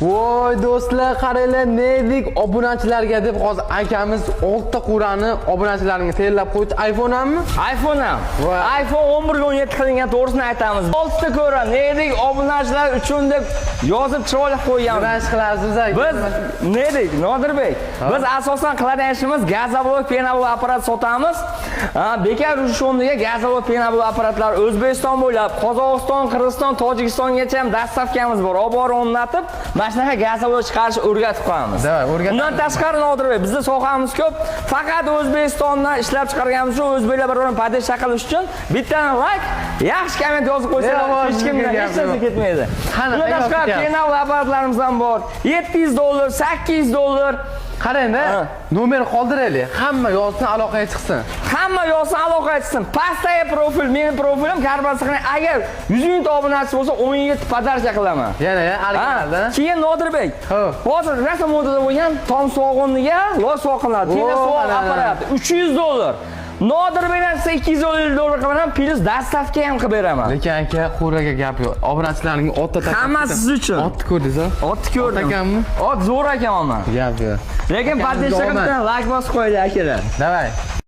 Voy do'stlar, qaranglar, nedik obunachilarga deb hozir akamiz 6 ta qurani obunachilarga tayyorlab qo'ydi. iPhone hammi? iPhone ham. iPhone 11 ga 17 qilingan, to'g'risini aytamiz. 6 ta ko'ra nedik obunachilar uchun deb yozib chiroyli qo'yganmiz. Nima ish qilarsiz aka? Biz nedik Nodirbek. Biz asosan qiladigan ishimiz gazovod, penavod apparat sotamiz. Bekar Rusho'ndiga gazovod, penavod apparatlar O'zbekiston bo'ylab, Qozog'iston, Qirg'iziston, Tojikistongacha ham dastavkamiz bor. Olib borib o'rnatib, mana shunaqa gazovod chiqarishni o'rgatib qo'yamiz. Undan tashqari Nodirbek, bizning sohamiz ko'p. Faqat O'zbekistondan ishlab chiqarganimiz uchun o'zbeklar bilan padishcha qilish uchun bittadan like, yaxshi komment yozib qo'ysalar, hech kimdan hech narsa ketmaydi. Undan tashqari penavod apparatlarimiz ham bor. $700, $800. Qarang-da, nomer qoldiraylik. Hamma yozsin, aloqaga chiqsin. Hamma yozsin, aloqaga chiqsin. Pastdagi profil, mening profilim Karbasqani. Agar 100 ming ta obunachi bo'lsa, 17 podarcha qilaman. Yana originalda. Keyin Nodirbek. Hozir rasm modada bo'lgan tom sog'inliga los soqinadi. Telefon apparati $300. Nodirbekdan siz $250 qilaman, plus dastavka ham qilib beraman. Lekin aka, qo'raga gap yo'q. Obunachilarning otda taklif. Hammasi siz uchun. Otni ko'rdingiz-a? Otni ko'rdim. Ekanmi? Ot zo'r ekan. Gap yo'q. Lekin padishcha qilib like bosib qo'ydi akalar. Davay.